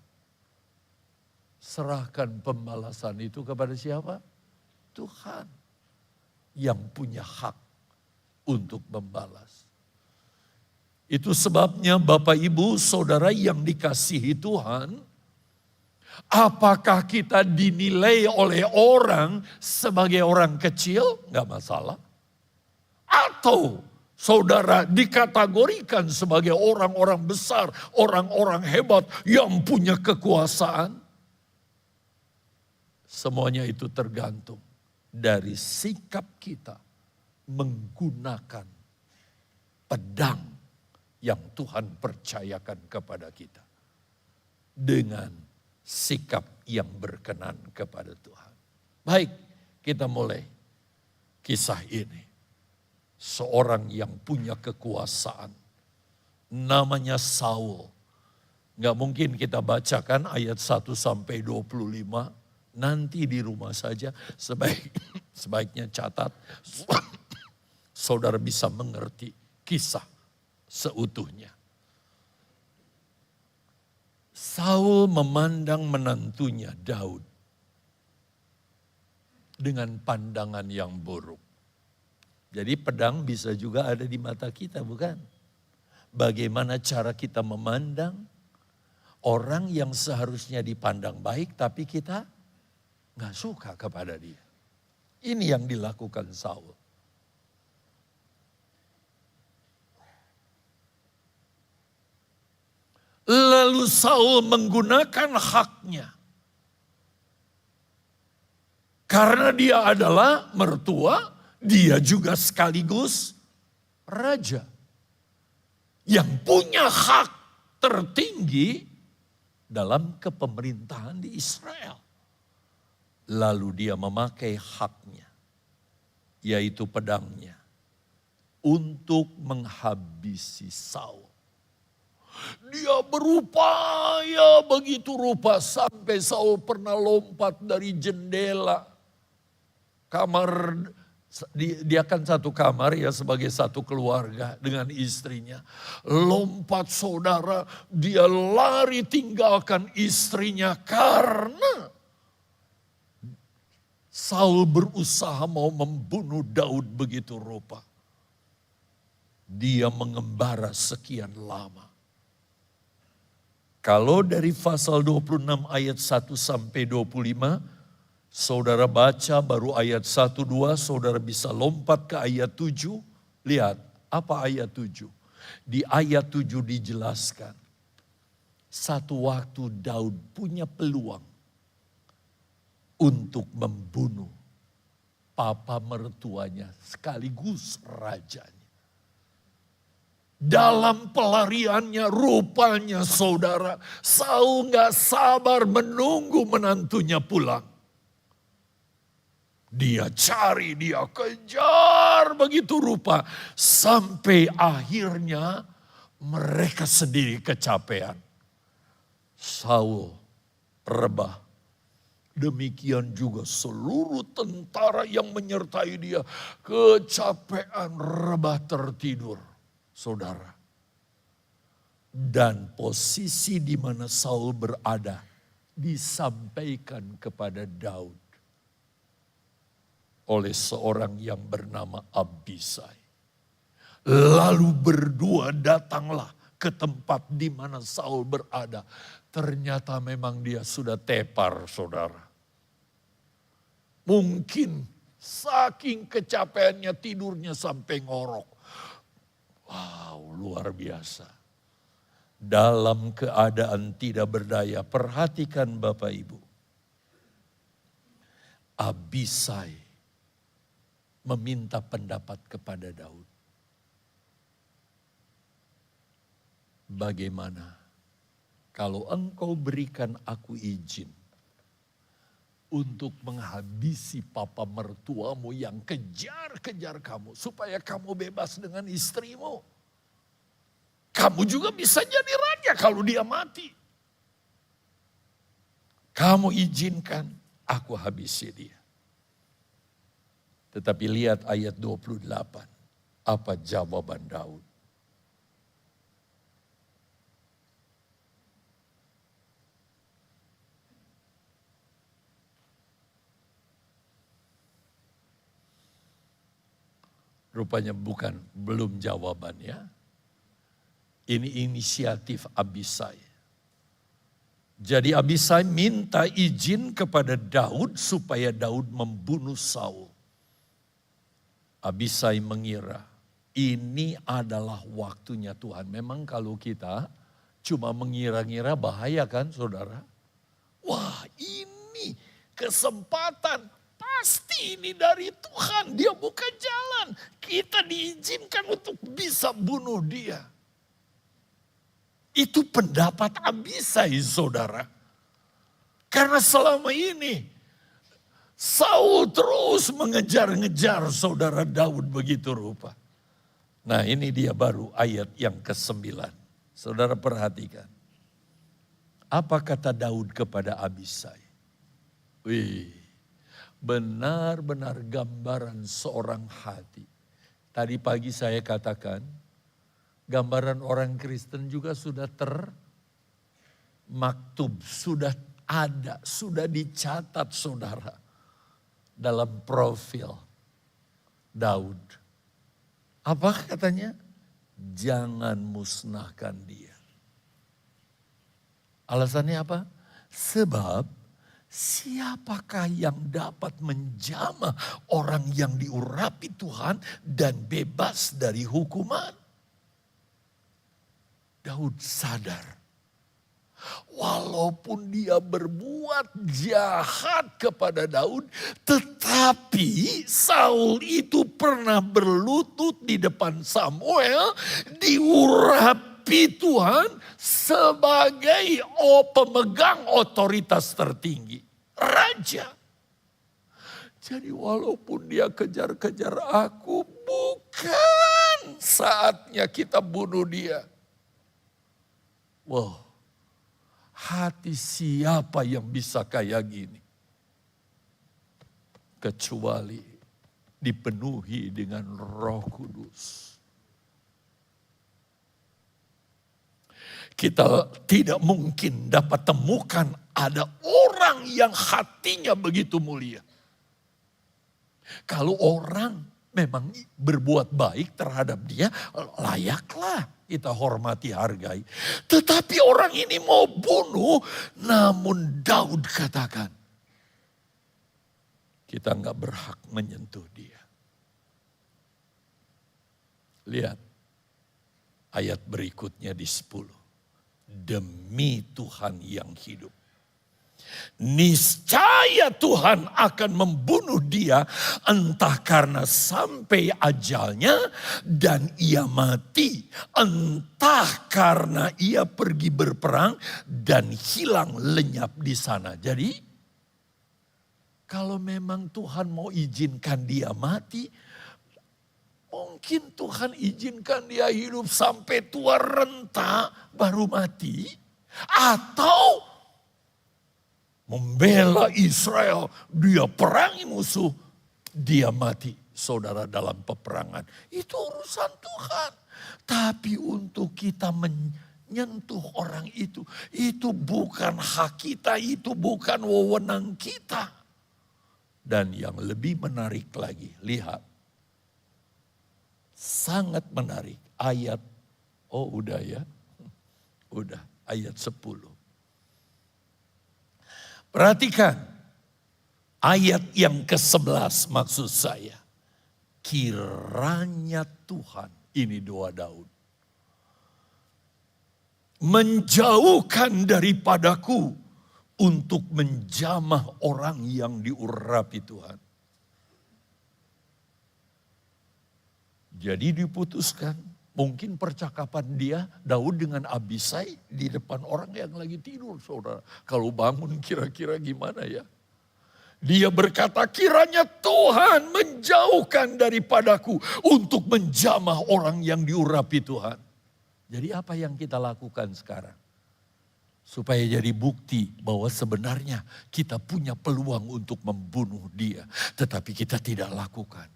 Serahkan pembalasan itu kepada siapa? Tuhan. Yang punya hak untuk membalas. Itu sebabnya Bapak Ibu saudara yang dikasihi Tuhan. Apakah kita dinilai oleh orang sebagai orang kecil? Gak masalah. Atau saudara dikategorikan sebagai orang-orang besar, orang-orang hebat yang punya kekuasaan. Semuanya itu tergantung dari sikap kita menggunakan pedang yang Tuhan percayakan kepada kita. Dengan sikap yang berkenan kepada Tuhan. Baik, kita mulai kisah ini. Seorang yang punya kekuasaan. Namanya Saul. Gak mungkin kita bacakan ayat 1 sampai 25. Nanti di rumah saja sebaiknya catat. Saudara bisa mengerti kisah seutuhnya. Saul memandang menantunya Daud dengan pandangan yang buruk. Jadi pedang bisa juga ada di mata kita, bukan? Bagaimana cara kita memandang orang yang seharusnya dipandang baik tapi kita gak suka kepada dia. Ini yang dilakukan Saul. Lalu Saul menggunakan haknya. Karena dia adalah mertua, dia juga sekaligus raja. Yang punya hak tertinggi dalam kepemerintahan di Israel. Lalu dia memakai haknya, yaitu pedangnya, untuk menghabisi Saul. Dia berupaya begitu rupa sampai Saul pernah lompat dari jendela kamar. Dia kan satu kamar ya sebagai satu keluarga dengan istrinya. Lompat saudara, dia lari tinggalkan istrinya karena Saul berusaha mau membunuh Daud begitu rupa. Dia mengembara sekian lama. Kalau dari pasal 26 ayat 1 sampai 25, saudara baca baru ayat 1-2, saudara bisa lompat ke ayat 7. Lihat, apa ayat 7? Di ayat 7 dijelaskan. Satu waktu Daud punya peluang untuk membunuh papa mertuanya sekaligus rajanya. Dalam pelariannya rupanya saudara, Saul gak sabar menunggu menantunya pulang. Dia cari, dia kejar begitu rupa. Sampai akhirnya mereka sendiri kecapean. Saul rebah. Demikian juga seluruh tentara yang menyertai dia. Kecapean, rebah, tertidur. Saudara. Dan posisi di mana Saul berada disampaikan kepada Daud oleh seorang yang bernama Abisai. Lalu berdua datanglah ke tempat di mana Saul berada. Ternyata memang dia sudah tepar, saudara. Mungkin saking kecapeannya tidurnya sampai ngorok. Wow, luar biasa. Dalam keadaan tidak berdaya, perhatikan Bapak Ibu. Abisai meminta pendapat kepada Daud. Bagaimana kalau engkau berikan aku izin untuk menghabisi papa mertuamu yang kejar-kejar kamu supaya kamu bebas dengan istrimu. Kamu juga bisa jadi raja kalau dia mati. Kamu izinkan aku habisi dia. Tetapi lihat ayat 28. Apa jawaban Daud? Rupanya belum jawabannya. Ini inisiatif Abisai. Jadi Abisai minta izin kepada Daud supaya Daud membunuh Saul. Abisai mengira ini adalah waktunya Tuhan. Memang kalau kita cuma mengira-ngira bahaya kan saudara? Wah ini kesempatan. Pasti ini dari Tuhan, dia buka jalan. Kita diizinkan untuk bisa bunuh dia. Itu pendapat Abisai saudara. Karena selama ini Saul terus mengejar-ngejar saudara Daud begitu rupa. Nah ini dia baru ayat yang ke-9. Saudara perhatikan. Apa kata Daud kepada Abisai? Wih. Benar-benar gambaran seorang hati. Tadi pagi saya katakan, gambaran orang Kristen juga sudah termaktub, sudah ada, sudah dicatat saudara. Dalam profil Daud. Apa katanya? Jangan musnahkan dia. Alasannya apa? Sebab siapakah yang dapat menjamah orang yang diurapi Tuhan dan bebas dari hukuman? Daud sadar. Walaupun dia berbuat jahat kepada Daud, tetapi Saul itu pernah berlutut di depan Samuel, diurapi Tuhan sebagai pemegang otoritas tertinggi, raja. Jadi walaupun dia kejar-kejar aku, bukan saatnya kita bunuh dia. Wow. Hati siapa yang bisa kayak gini? Kecuali dipenuhi dengan Roh Kudus. Kita tidak mungkin dapat temukan ada orang yang hatinya begitu mulia. Kalau orang memang berbuat baik terhadap dia, layaklah kita hormati, hargai. Tetapi orang ini mau bunuh, namun Daud katakan, kita enggak berhak menyentuh dia. Lihat ayat berikutnya di 10. Demi Tuhan yang hidup. Niscaya Tuhan akan membunuh dia entah karena sampai ajalnya dan ia mati, entah karena ia pergi berperang dan hilang lenyap di sana. Jadi kalau memang Tuhan mau izinkan dia mati, mungkin Tuhan izinkan dia hidup sampai tua renta baru mati, atau membela Israel, dia perangi musuh, dia mati. Saudara, dalam peperangan. Itu urusan Tuhan. Tapi untuk kita menyentuh orang itu bukan hak kita, itu bukan wewenang kita. Dan yang lebih menarik lagi, lihat. Sangat menarik, ayat, udah ya. Udah, ayat 10. Perhatikan ayat yang ke-11 maksud saya. Kiranya Tuhan, ini doa Daud, menjauhkan daripadaku untuk menjamah orang yang diurapi Tuhan. Jadi diputuskan. Mungkin percakapan dia, Daud dengan Abisai di depan orang yang lagi tidur, saudara. Kalau bangun kira-kira gimana ya? Dia berkata, kiranya Tuhan menjauhkan daripadaku untuk menjamah orang yang diurapi Tuhan. Jadi apa yang kita lakukan sekarang? Supaya jadi bukti bahwa sebenarnya kita punya peluang untuk membunuh dia. Tetapi kita tidak lakukan.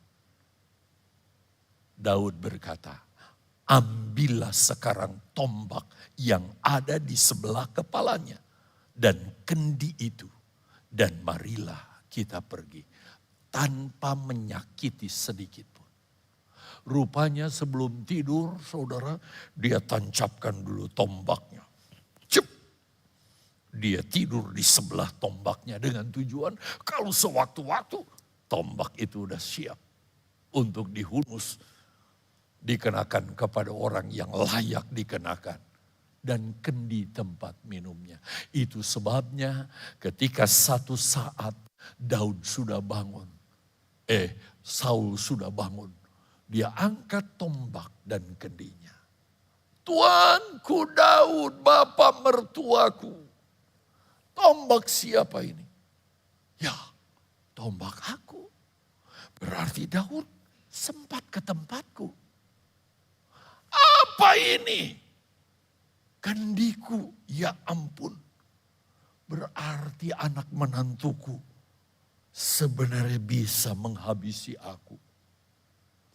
Daud berkata, ambillah sekarang tombak yang ada di sebelah kepalanya dan kendi itu, dan marilah kita pergi tanpa menyakiti sedikit pun. Rupanya sebelum tidur, saudara, dia tancapkan dulu tombaknya. Cep! Dia tidur di sebelah tombaknya dengan tujuan kalau sewaktu-waktu tombak itu udah siap untuk dihunus, dikenakan kepada orang yang layak dikenakan. Dan kendi tempat minumnya. Itu sebabnya ketika satu saat Daud sudah bangun. Saul sudah bangun. Dia angkat tombak dan kendinya. Tuanku Daud, bapa mertuaku. Tombak siapa ini? Ya, tombak aku. Berarti Daud sempat ke tempatku. Apa ini? Kendiku, ya ampun. Berarti anak menantuku sebenarnya bisa menghabisi aku.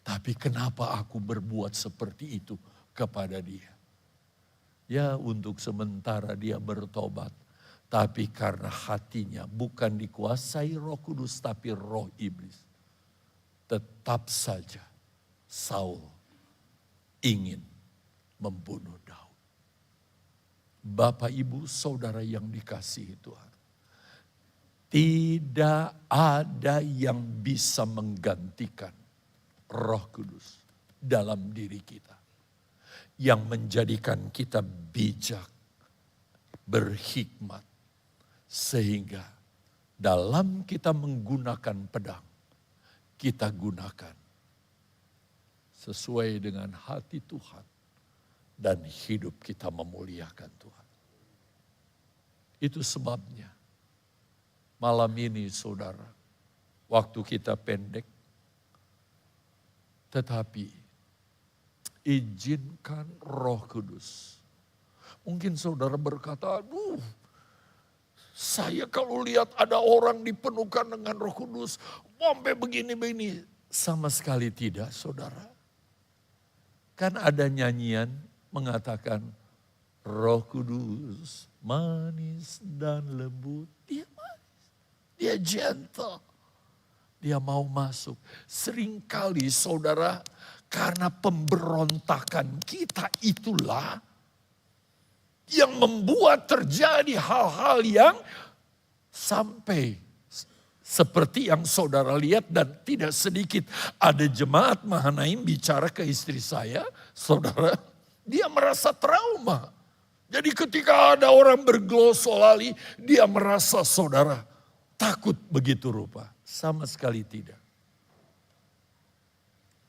Tapi kenapa aku berbuat seperti itu kepada dia? Ya, untuk sementara dia bertobat. Tapi karena hatinya bukan dikuasai Roh Kudus tapi roh iblis. Tetap saja Saul ingin membunuh Daud. Bapak, Ibu, Saudara yang dikasihi Tuhan. Tidak ada yang bisa menggantikan Roh Kudus dalam diri kita. Yang menjadikan kita bijak, berhikmat. Sehingga dalam kita menggunakan pedang, kita gunakan sesuai dengan hati Tuhan dan hidup kita memuliakan Tuhan. Itu sebabnya malam ini saudara, waktu kita pendek, tetapi izinkan Roh Kudus. Mungkin saudara berkata, aduh, saya kalau lihat ada orang dipenuhkan dengan Roh Kudus, sampai begini-begini. Sama sekali tidak, saudara. Kan ada nyanyian mengatakan, Roh Kudus manis dan lembut. Dia manis, dia gentle. Dia mau masuk. Seringkali saudara, karena pemberontakan kita itulah yang membuat terjadi hal-hal yang sampai seperti yang saudara lihat dan tidak sedikit. Ada jemaat Mahanaim bicara ke istri saya, saudara, dia merasa trauma. Jadi ketika ada orang berglosolali, dia merasa saudara takut begitu rupa. Sama sekali tidak.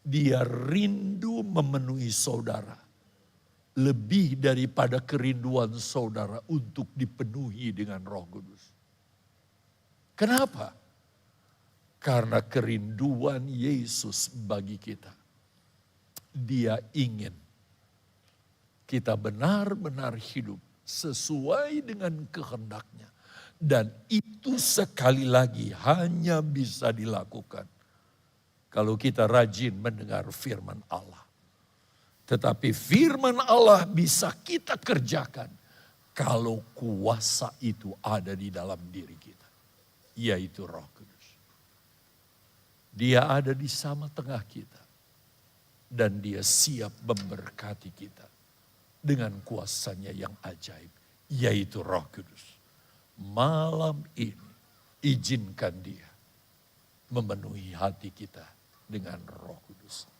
Dia rindu memenuhi saudara. Lebih daripada kerinduan saudara untuk dipenuhi dengan Roh Kudus. Kenapa? Karena kerinduan Yesus bagi kita. Dia ingin kita benar-benar hidup sesuai dengan kehendaknya. Dan itu sekali lagi hanya bisa dilakukan kalau kita rajin mendengar firman Allah. Tetapi firman Allah bisa kita kerjakan kalau kuasa itu ada di dalam diri kita. Yaitu Roh Kudus. Dia ada di sama tengah kita. Dan dia siap memberkati kita. Dengan kuasanya yang ajaib, yaitu Roh Kudus. Malam ini, izinkan dia memenuhi hati kita dengan Roh Kudus.